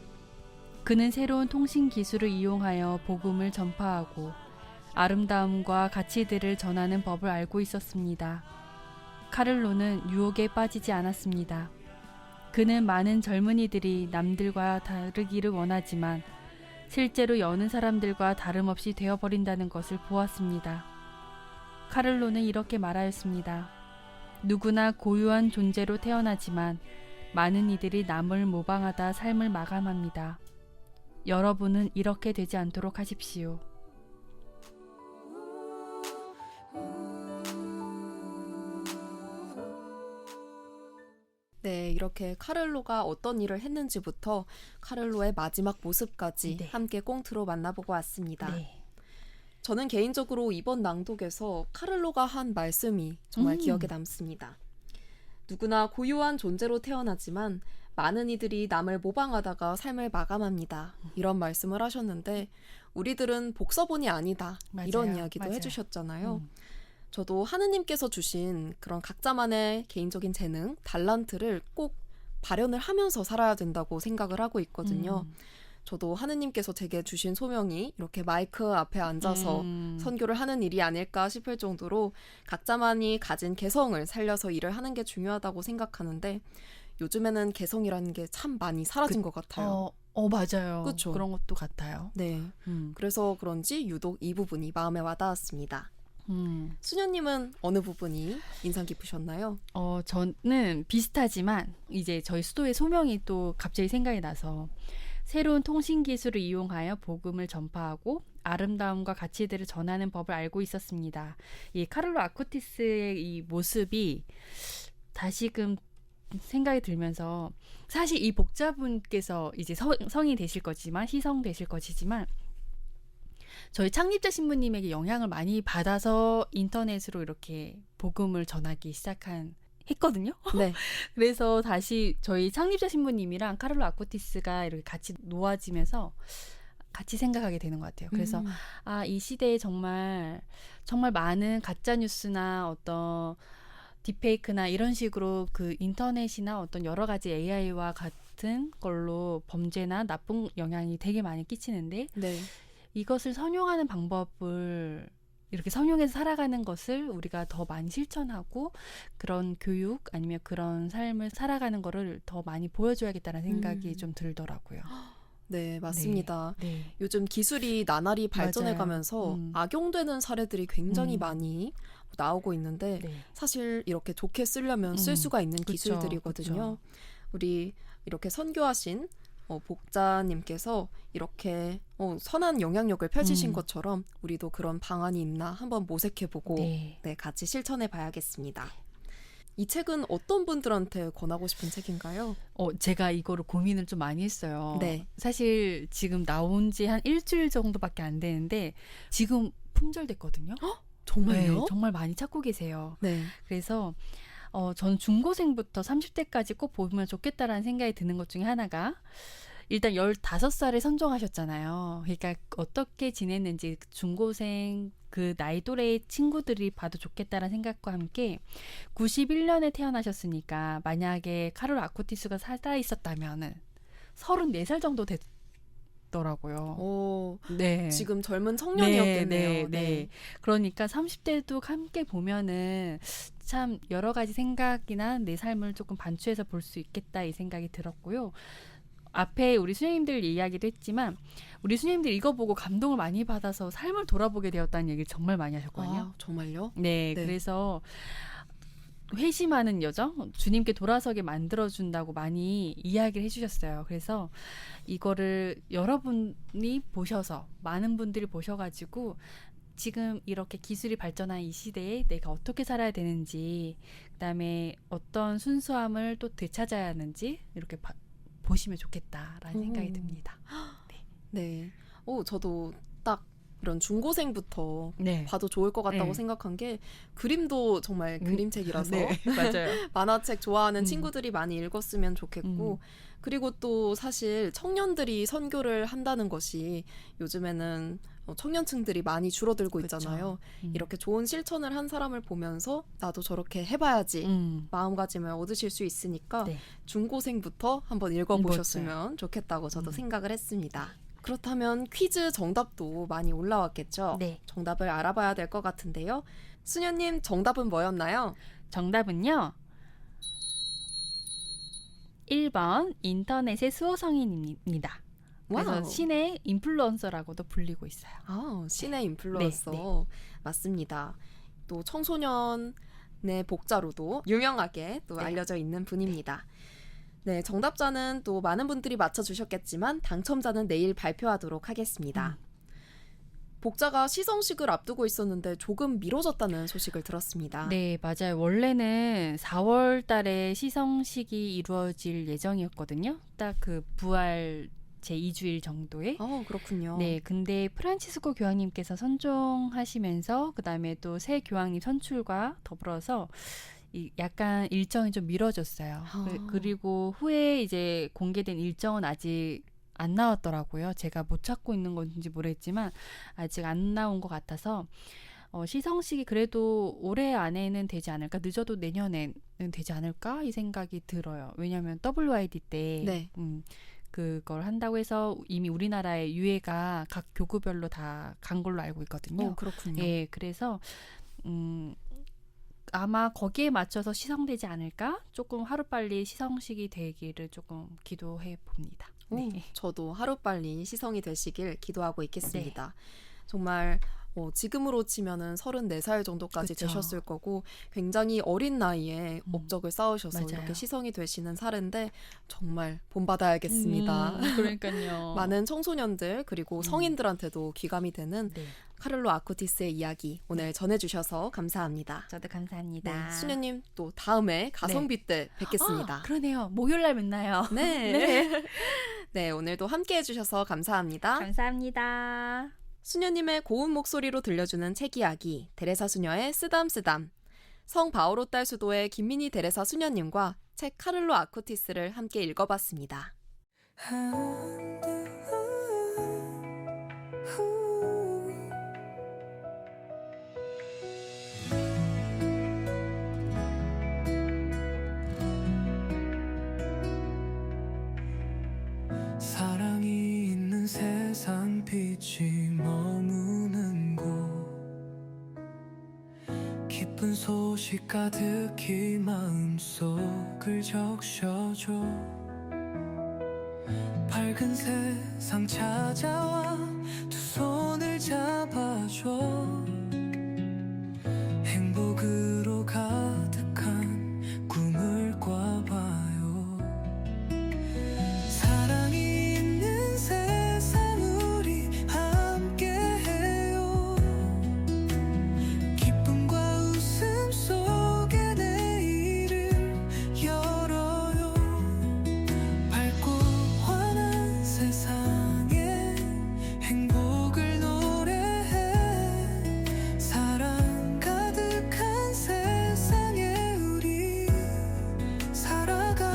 Speaker 4: 그는 새로운 통신 기술을 이용하여 복음을 전파하고 아름다움과 가치들을 전하는 법을 알고 있었습니다. 카를로는 유혹에 빠지지 않았습니다. 그는 많은 젊은이들이 남들과 다르기를 원하지만 실제로 여는 사람들과 다름없이 되어버린다는 것을 보았습니다. 카를로는 이렇게 말하였습니다. 누구나 고유한 존재로 태어나지만 많은 이들이 남을 모방하다 삶을 마감합니다. 여러분은 이렇게 되지 않도록 하십시오.
Speaker 1: 네, 이렇게 카를로가 어떤 일을 했는지부터 카를로의 마지막 모습까지
Speaker 4: 네.
Speaker 1: 함께 꽁트로 만나보고 왔습니다.
Speaker 4: 네.
Speaker 1: 저는 개인적으로 이번 낭독에서 카를로가 한 말씀이 정말 기억에 남습니다. 누구나 고유한 존재로 태어나지만 많은 이들이 남을 모방하다가 삶을 마감합니다. 이런 말씀을 하셨는데 우리들은 복서본이 아니다.
Speaker 4: 맞아요.
Speaker 1: 이런 이야기도
Speaker 4: 맞아요.
Speaker 1: 해주셨잖아요. 저도 하느님께서 주신 그런 각자만의 개인적인 재능, 달란트를 꼭 발현을 하면서 살아야 된다고 생각을 하고 있거든요. 저도 하느님께서 제게 주신 소명이 이렇게 마이크 앞에 앉아서 선교를 하는 일이 아닐까 싶을 정도로 각자만이 가진 개성을 살려서 일을 하는 게 중요하다고 생각하는데 요즘에는 개성이라는 게 참 많이 사라진 것 같아요.
Speaker 4: 맞아요.
Speaker 1: 그쵸?
Speaker 4: 그런 것도 같아요.
Speaker 1: 네, 그래서 그런지 유독 이 부분이 마음에 와닿았습니다. 수녀님은 어느 부분이 인상 깊으셨나요?
Speaker 4: 저는 비슷하지만 이제 저희 수도의 소명이 또 갑자기 생각이 나서 새로운 통신 기술을 이용하여 복음을 전파하고 아름다움과 가치들을 전하는 법을 알고 있었습니다. 이 카를로 아쿠티스의 이 모습이 다시금 생각이 들면서 사실 이 복자분께서 이제 성이 되실 거지만 희성되실 것이지만 저희 창립자 신부님에게 영향을 많이 받아서 인터넷으로 이렇게 복음을 전하기 했거든요.
Speaker 1: 네.
Speaker 4: 그래서 다시 저희 창립자 신부님이랑 카를로 아쿠티스가 이렇게 같이 놓아지면서 같이 생각하게 되는 것 같아요. 그래서 이 시대에 정말 많은 가짜 뉴스나 어떤 딥페이크나 이런 식으로 그 인터넷이나 어떤 여러 가지 AI와 같은 걸로 범죄나 나쁜 영향이 되게 많이 끼치는데
Speaker 1: 네.
Speaker 4: 이것을 선용하는 방법을 이렇게 선용해서 살아가는 것을 우리가 더 많이 실천하고 그런 교육 아니면 그런 삶을 살아가는 거를 더 많이 보여줘야겠다는 생각이 좀 들더라고요.
Speaker 1: 네, 맞습니다.
Speaker 4: 네.
Speaker 1: 요즘 기술이 나날이 발전해가면서 악용되는 사례들이 굉장히 많이 나오고 있는데
Speaker 4: 네.
Speaker 1: 사실 이렇게 좋게 쓰려면 쓸 수가 있는
Speaker 4: 그쵸,
Speaker 1: 기술들이거든요. 우리 이렇게 선교하신 복자님께서 이렇게 선한 영향력을 펼치신 것처럼 우리도 그런 방안이 있나 한번 모색해보고
Speaker 4: 네.
Speaker 1: 같이 실천해 봐야겠습니다. 이 책은 어떤 분들한테 권하고 싶은 책인가요?
Speaker 4: 제가 이거를 고민을 좀 많이 했어요.
Speaker 1: 네.
Speaker 4: 사실 지금 나온 지 한 일주일 정도밖에 안 되는데 지금 품절됐거든요.
Speaker 1: 정말요?
Speaker 4: 네, 정말 많이 찾고 계세요.
Speaker 1: 네.
Speaker 4: 그래서 저는 중고생부터 30대까지 꼭 보면 좋겠다라는 생각이 드는 것 중에 하나가 일단 15살에 선정하셨잖아요. 그러니까 어떻게 지냈는지 중고생 그 나이 또래의 친구들이 봐도 좋겠다라는 생각과 함께 91년에 태어나셨으니까 만약에 카를로 아쿠티스가 살아있었다면은 34살 정도 됐더라고요.
Speaker 1: 네. 지금 젊은 청년이었겠네요.
Speaker 4: 네. 그러니까 30대도 함께 보면은 참 여러 가지 생각이나 내 삶을 조금 반추해서 볼 수 있겠다 이 생각이 들었고요. 앞에 우리 수녀님들 이야기도 했지만 우리 수녀님들 이거 보고 감동을 많이 받아서 삶을 돌아보게 되었다는 얘기를 정말 많이 하셨거든요.
Speaker 1: 정말요?
Speaker 4: 네. 그래서 회심하는 여정, 주님께 돌아서게 만들어준다고 많이 이야기를 해주셨어요. 그래서 이거를 여러분이 보셔서 많은 분들이 보셔가지고 지금 이렇게 기술이 발전한 이 시대에 내가 어떻게 살아야 되는지, 그다음에 어떤 순수함을 또 되찾아야 하는지 이렇게 보시면 좋겠다라는 생각이 듭니다.
Speaker 1: 네. 저도 딱 이런 중고생부터
Speaker 4: 네.
Speaker 1: 봐도 좋을 것 같다고
Speaker 4: 네.
Speaker 1: 생각한 게 그림도 정말 그림책이라서
Speaker 4: 네, 맞아요.
Speaker 1: 만화책 좋아하는 친구들이 많이 읽었으면 좋겠고 그리고 또 사실 청년들이 선교를 한다는 것이 요즘에는 청년층들이 많이 줄어들고
Speaker 4: 그쵸.
Speaker 1: 있잖아요. 이렇게 좋은 실천을 한 사람을 보면서 나도 저렇게 해봐야지 마음가짐을 얻으실 수 있으니까
Speaker 4: 네.
Speaker 1: 중고생부터 한번 읽어보셨으면 좋겠다고 저도 생각을 했습니다. 그렇다면 퀴즈 정답도 많이 올라왔겠죠?
Speaker 4: 네.
Speaker 1: 정답을 알아봐야 될 것 같은데요. 수녀님 정답은 뭐였나요?
Speaker 4: 정답은요. 1번 인터넷의 수호성인입니다. 그래서
Speaker 1: 와우.
Speaker 4: 신의 인플루언서라고도 불리고 있어요.
Speaker 1: 신의 인플루언서 맞습니다. 또 청소년의 복자로도 유명하게 또
Speaker 4: 네.
Speaker 1: 알려져 있는 분입니다. 네, 정답자는 또 많은 분들이 맞춰주셨겠지만 당첨자는 내일 발표하도록 하겠습니다. 복자가 시성식을 앞두고 있었는데 조금 미뤄졌다는 소식을 들었습니다.
Speaker 4: 네, 맞아요. 원래는 4월 달에 시성식이 이루어질 예정이었거든요. 딱 그 부활 제2주일 정도에.
Speaker 1: 그렇군요.
Speaker 4: 네, 근데 프란치스코 교황님께서 선종하시면서 그다음에 또 새 교황님 선출과 더불어서 약간 일정이 좀 미뤄졌어요. 그리고 후에 이제 공개된 일정은 아직 안 나왔더라고요. 제가 못 찾고 있는 건지 모르겠지만 아직 안 나온 것 같아서 시성식이 그래도 올해 안에는 되지 않을까, 늦어도 내년에는 되지 않을까 이 생각이 들어요. 왜냐하면 WID 때
Speaker 1: 네.
Speaker 4: 그걸 한다고 해서 이미 우리나라의 유해가 각 교구별로 다 간 걸로 알고 있거든요.
Speaker 1: 그렇군요.
Speaker 4: 예, 그래서 아마 거기에 맞춰서 시성되지 않을까? 조금 하루빨리 시성식이 되기를 조금 기도해 봅니다. 네.
Speaker 1: 저도 하루빨리 시성이 되시길 기도하고 있겠습니다. 정말 지금으로 치면은 34살 정도까지
Speaker 4: 그쵸.
Speaker 1: 되셨을 거고 굉장히 어린 나이에 업적을 쌓으셔서
Speaker 4: 맞아요.
Speaker 1: 이렇게 시성이 되시는 사례인데 정말 본받아야겠습니다.
Speaker 4: 그러니까요.
Speaker 1: 많은 청소년들 그리고 성인들한테도 귀감이 되는
Speaker 4: 네.
Speaker 1: 카를로 아쿠티스의 이야기 오늘 전해주셔서 감사합니다.
Speaker 4: 저도 감사합니다.
Speaker 1: 네, 수녀님 또 다음에 가성비 때 뵙겠습니다.
Speaker 4: 그러네요. 목요일 날 만나요.
Speaker 1: 네. 네, 오늘도 함께 해주셔서 감사합니다.
Speaker 4: 감사합니다.
Speaker 1: 수녀님의 고운 목소리로 들려주는 책 이야기, 데레사 수녀의 쓰담쓰담. 성 바오로 딸 수도의 김민희 데레사 수녀님과 책 카를로 아쿠티스를 함께 읽어봤습니다.
Speaker 2: 사랑이 있는 세상 빛이 머무는 곳 기쁜 소식 가득히 마음속을 적셔줘 밝은 세상 찾아와 두 손을 잡아줘 행복으로 가득한 꿈을 꿔봐요 사랑이 있는 세상 우리 함께해요 기쁨과 웃음 속에 내일을 열어요 밝고 환한 세상에 행복을 노래해 사랑 가득한 세상에 우리 살아가요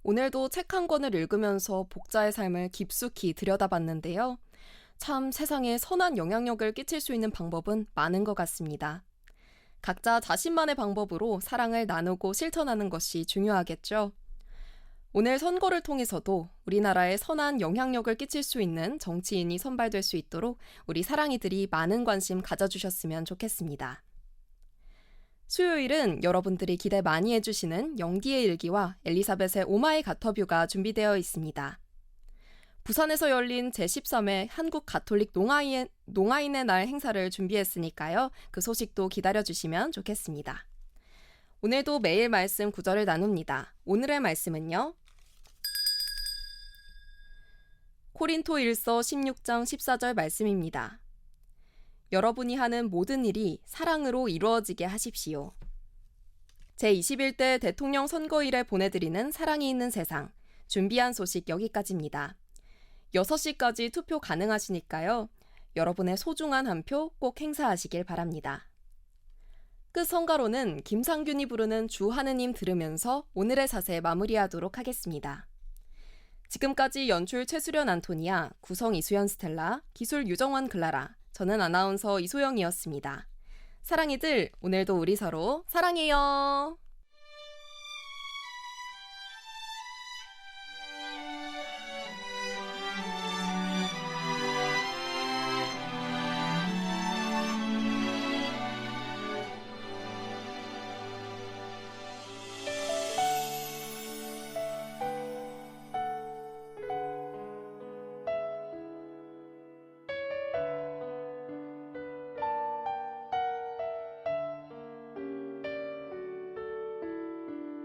Speaker 1: 오늘도 책 한 권을 읽으면서 복자의 삶을 깊숙이 들여다봤는데요. 참 세상에 선한 영향력을 끼칠 수 있는 방법은 많은 것 같습니다. 각자 자신만의 방법으로 사랑을 나누고 실천하는 것이 중요하겠죠. 오늘 선거를 통해서도 우리나라에 선한 영향력을 끼칠 수 있는 정치인이 선발될 수 있도록 우리 사랑이들이 많은 관심 가져주셨으면 좋겠습니다. 수요일은 여러분들이 기대 많이 해주시는 영디의 일기와 엘리사벳의 오마이 가터뷰가 준비되어 있습니다. 부산에서 열린 제13회 한국 가톨릭 농아인의 날 행사를 준비했으니까요. 그 소식도 기다려주시면 좋겠습니다. 오늘도 매일 말씀 구절을 나눕니다. 오늘의 말씀은요. 코린토 1서 16장 14절 말씀입니다. 여러분이 하는 모든 일이 사랑으로 이루어지게 하십시오. 제21대 대통령 선거일에 보내드리는 사랑이 있는 세상, 준비한 소식 여기까지입니다. 6시까지 투표 가능하시니까요. 여러분의 소중한 한 표 꼭 행사하시길 바랍니다. 끝 성가로는 김상균이 부르는 주 하느님 들으면서 오늘의 사세 마무리하도록 하겠습니다. 지금까지 연출 최수련 안토니아, 구성 이수연 스텔라, 기술 유정원 글라라, 저는 아나운서 이소영이었습니다. 사랑이들, 오늘도 우리 서로 사랑해요.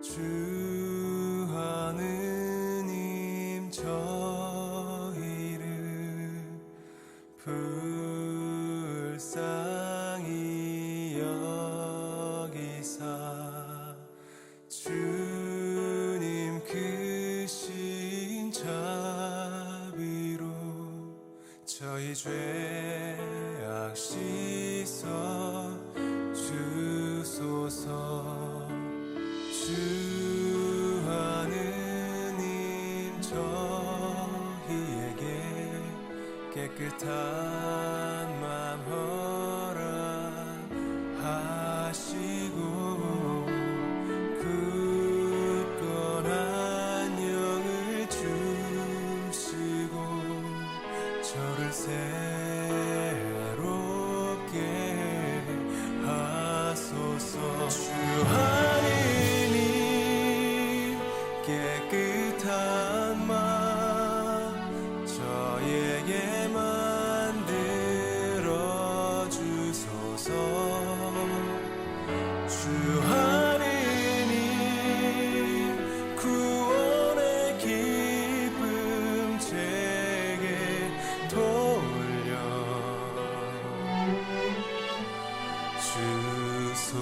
Speaker 3: 주 하느님 저희를 불쌍히 여기사 주님 크신 자비로 저희 죄악 씻어 주소서. 주 하느님 저희에게 깨끗한 맘 허락하시고 굳건한 영을 주시고 저를 새롭게 하소서. 주 깨끗한 맘 저에게 만들어 주소서. 주 하느님 구원의 기쁨 제게 돌려 주소서.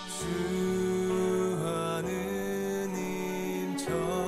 Speaker 3: 주 하느님 저